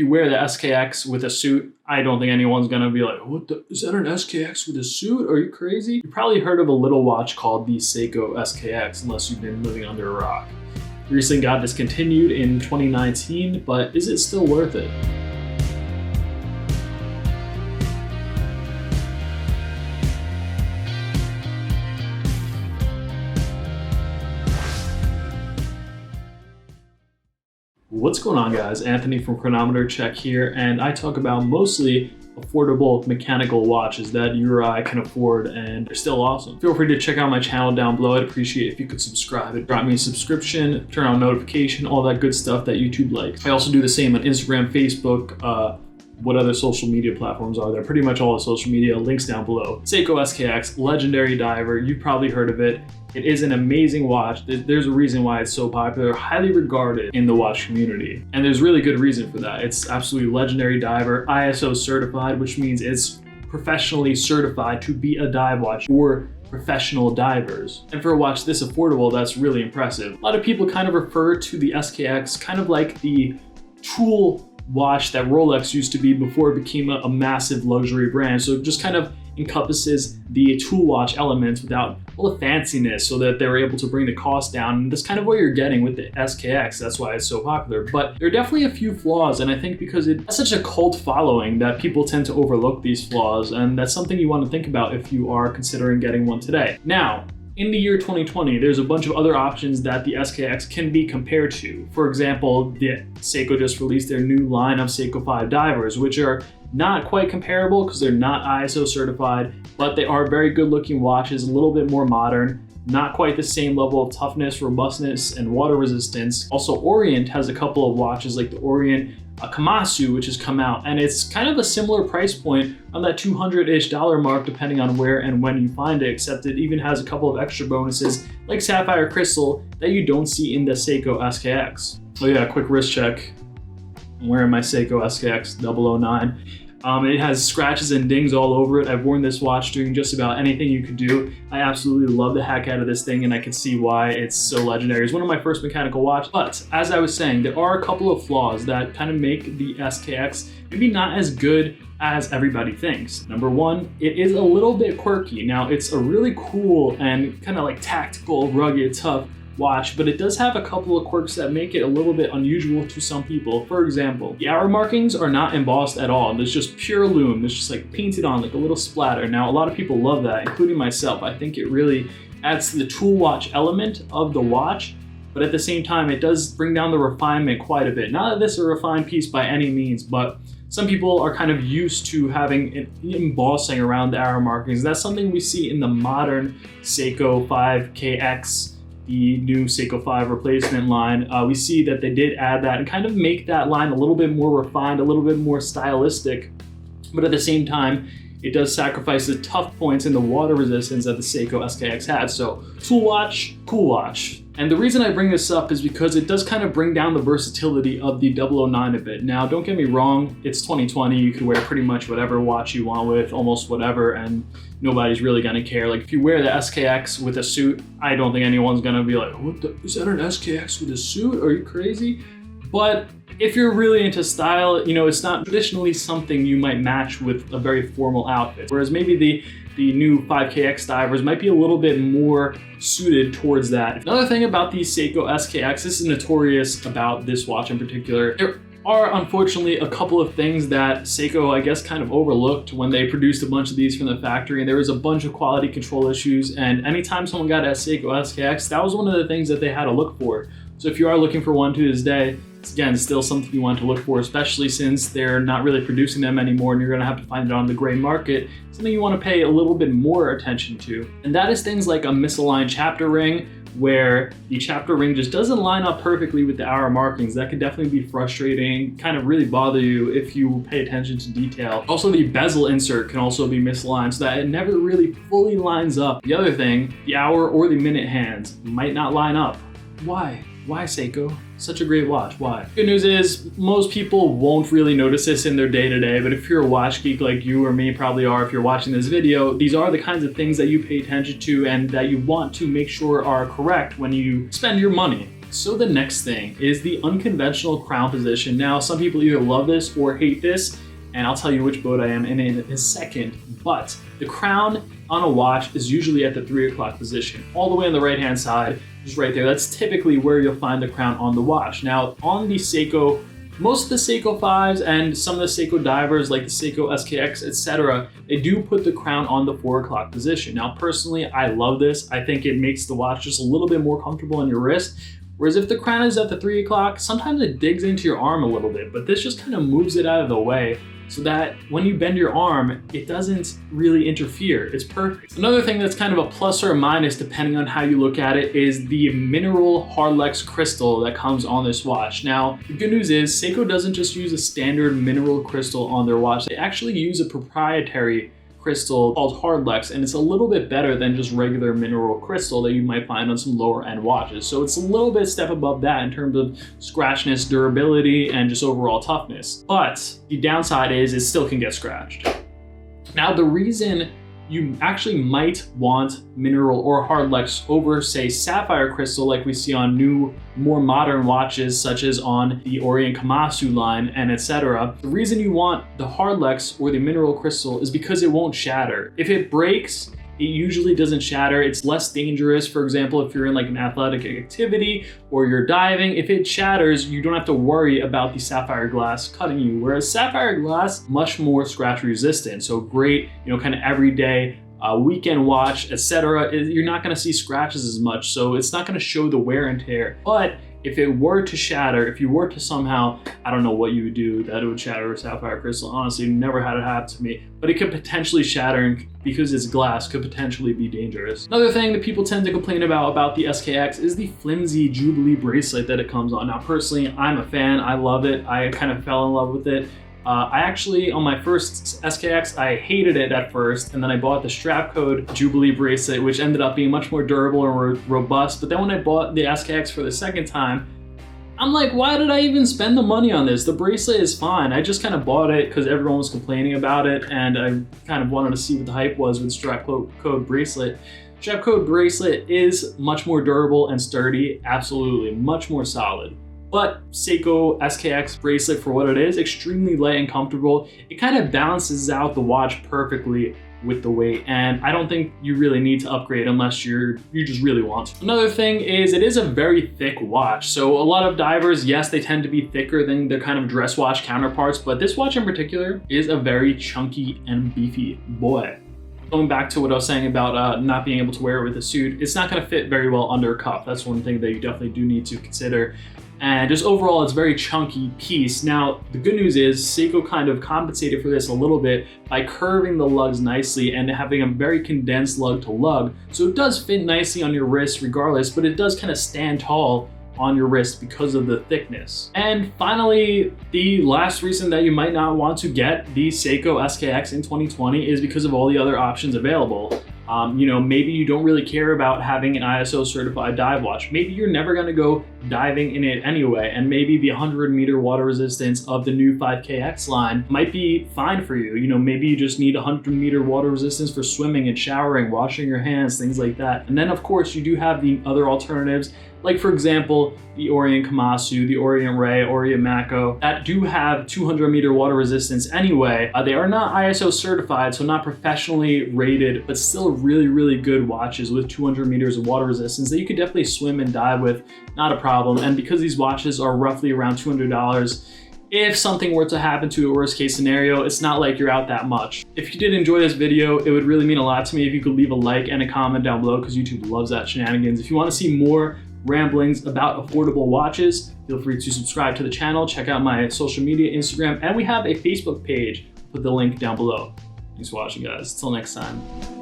you wear the SKX with a suit, I don't think anyone's gonna be like, is that an SKX with a suit? Are you crazy? You probably heard of a little watch called the Seiko SKX, unless you've been living under a rock. It recently got discontinued in 2019, but is it still worth it? What's going on, guys? Anthony from Chronometer Check here, and I talk about mostly affordable mechanical watches that you or I can afford and they're still awesome. Feel free to check out my channel down below. I'd appreciate it if you could subscribe. It drop me a subscription, turn on notification, all that good stuff that YouTube likes. I also do the same on Instagram, Facebook, what other social media platforms are there? Pretty much all the social media, links down below. Seiko SKX, legendary diver, you've probably heard of it. It is an amazing watch. There's a reason why it's so popular, highly regarded in the watch community. And there's really good reason for that. It's absolutely legendary diver, ISO certified, which means it's professionally certified to be a dive watch for professional divers. And for a watch this affordable, that's really impressive. A lot of people kind of refer to the SKX kind of like the tool watch that Rolex used to be before it became a massive luxury brand. So it just kind of encompasses the tool watch elements without all the fanciness, so that they were able to bring the cost down. And that's kind of what you're getting with the SKX. That's why it's so popular. But there are definitely a few flaws, and I think because it has such a cult following that people tend to overlook these flaws, and that's something you want to think about if you are considering getting one today. Now, in the year 2020, there's a bunch of other options that the SKX can be compared to. For example, the Seiko just released their new line of Seiko 5 divers, which are not quite comparable because they're not ISO certified, but they are very good looking watches, a little bit more modern, not quite the same level of toughness, robustness, and water resistance. Also, Orient has a couple of watches like the Orient Kamasu, which has come out, and it's kind of a similar price point on that $200-ish mark, depending on where and when you find it, except it even has a couple of extra bonuses like sapphire crystal that you don't see in the Seiko SKX. Oh yeah, quick wrist check. I'm wearing my Seiko SKX 009. It has scratches and dings all over it. I've worn this watch doing just about anything you could do. I absolutely love the heck out of this thing, and I can see why it's so legendary. It's one of my first mechanical watches. But as I was saying, there are a couple of flaws that kind of make the SKX maybe not as good as everybody thinks. Number one, it is a little bit quirky. Now, it's a really cool and kind of like tactical, rugged, tough watch, but it does have a couple of quirks that make it a little bit unusual to some people. For example, the hour markings are not embossed at all. There's just pure lume. It's just like painted on like a little splatter. Now, a lot of people love that, including myself. I think it really adds to the tool watch element of the watch, but at the same time, it does bring down the refinement quite a bit. Not that this is a refined piece by any means, but some people are kind of used to having an embossing around the hour markings. That's something we see in the modern Seiko 5KX, the new Seiko 5 replacement line. We see that they did add that and kind of make that line a little bit more refined, a little bit more stylistic, but at the same time, it does sacrifice the tough points in the water resistance that the Seiko SKX had. So, tool watch, cool watch. And the reason I bring this up is because it does kind of bring down the versatility of the 009 a bit. Now, don't get me wrong, it's 2020, you can wear pretty much whatever watch you want with almost whatever, and nobody's really gonna care. Like, if you wear the SKX with a suit, I don't think anyone's gonna be like, is that an SKX with a suit? Are you crazy? But if you're really into style, you know, it's not traditionally something you might match with a very formal outfit. Whereas maybe the new 5KX divers might be a little bit more suited towards that. Another thing about the Seiko SKX, this is notorious about this watch in particular. There are unfortunately a couple of things that Seiko, I guess, kind of overlooked when they produced a bunch of these from the factory, and there was a bunch of quality control issues, and anytime someone got a Seiko SKX, that was one of the things that they had to look for. So if you are looking for one to this day, it's again still something you want to look for, especially since they're not really producing them anymore and you're gonna have to find it on the gray market. Something you want to pay a little bit more attention to. And that is things like a misaligned chapter ring, where the chapter ring just doesn't line up perfectly with the hour markings. That could definitely be frustrating, kind of really bother you if you pay attention to detail. Also, the bezel insert can also be misaligned so that it never really fully lines up. The other thing, the hour or the minute hands might not line up. Why? Why, Seiko? Such a great watch, why? Good news is most people won't really notice this in their day-to-day, but if you're a watch geek like you or me probably are, if you're watching this video, these are the kinds of things that you pay attention to and that you want to make sure are correct when you spend your money. So the next thing is the unconventional crown position. Now, some people either love this or hate this, and I'll tell you which boat I am in a second, but the crown on a watch is usually at the 3 o'clock position, all the way on the right-hand side, just right there. That's typically where you'll find the crown on the watch. Now, on the Seiko, most of the Seiko 5s and some of the Seiko divers like the Seiko SKX, etc., they do put the crown on the 4 o'clock position. Now, personally, I love this. I think it makes the watch just a little bit more comfortable on your wrist. Whereas if the crown is at the 3 o'clock, sometimes it digs into your arm a little bit, but this just kind of moves it out of the way so that when you bend your arm, it doesn't really interfere. It's perfect. Another thing that's kind of a plus or a minus, depending on how you look at it, is the mineral Hardlex crystal that comes on this watch. Now, the good news is Seiko doesn't just use a standard mineral crystal on their watch. They actually use a proprietary crystal called Hardlex, and it's a little bit better than just regular mineral crystal that you might find on some lower end watches. So it's a little bit step above that in terms of scratchness, durability, and just overall toughness. But the downside is it still can get scratched. Now, the reason you actually might want mineral or Hardlex over, say, sapphire crystal like we see on new, more modern watches such as on the Orient Komatsu line and etc. The reason you want the Hardlex or the mineral crystal is because it won't shatter. If it breaks, it usually doesn't shatter. It's less dangerous. For example, if you're in like an athletic activity or you're diving, if it shatters, you don't have to worry about the sapphire glass cutting you. Whereas sapphire glass, much more scratch resistant. So great, kind of everyday weekend watch, etc. You're not gonna see scratches as much. So it's not gonna show the wear and tear. But if it were to shatter, if you were to somehow, I don't know what you would do that it would shatter a sapphire crystal. Honestly, never had it happen to me, but it could potentially shatter, and because it's glass, could potentially be dangerous. Another thing that people tend to complain about the SKX is the flimsy Jubilee bracelet that it comes on. Now, personally, I'm a fan. I love it. I kind of fell in love with it. I actually, on my first SKX, I hated it at first, and then I bought the strap code Jubilee bracelet, which ended up being much more durable and robust. But then when I bought the SKX for the second time, I'm like, why did I even spend the money on this? The bracelet is fine. I just kind of bought it because everyone was complaining about it, and I kind of wanted to see what the hype was with strap code bracelet. Strap code bracelet is much more durable and sturdy, absolutely, much more solid. But Seiko SKX bracelet, for what it is, extremely light and comfortable. It kind of balances out the watch perfectly with the weight, and I don't think you really need to upgrade unless you just really want to. Another thing is it is a very thick watch. So a lot of divers, yes, they tend to be thicker than their kind of dress watch counterparts, but this watch in particular is a very chunky and beefy boy. Going back to what I was saying about not being able to wear it with a suit, it's not gonna fit very well under a cuff. That's one thing that you definitely do need to consider. And just overall, it's a very chunky piece. Now, the good news is Seiko kind of compensated for this a little bit by curving the lugs nicely and having a very condensed lug to lug. So it does fit nicely on your wrist regardless, but it does kind of stand tall on your wrist because of the thickness. And finally, the last reason that you might not want to get the Seiko SKX in 2020 is because of all the other options available. Maybe you don't really care about having an ISO certified dive watch. Maybe you're never gonna go diving in it anyway, and maybe the 100-meter water resistance of the new 5KX line might be fine for you. Maybe you just need 100-meter water resistance for swimming and showering, washing your hands, things like that. And then of course you do have the other alternatives, like for example, the Orient Komatsu, the Orient Ray, Orient Mako, that do have 200-meter water resistance anyway. They are not ISO certified, so not professionally rated, but still really, really good watches with 200 meters of water resistance that you could definitely swim and dive with, not a problem. And because these watches are roughly around $200, if something were to happen to a worst case scenario, it's not like you're out that much. If you did enjoy this video, it would really mean a lot to me if you could leave a like and a comment down below, because YouTube loves that shenanigans. If you want to see more ramblings about affordable watches, feel free to subscribe to the channel, check out my social media, Instagram, and we have a Facebook page. Put the link down below. Thanks for watching, guys. Until next time.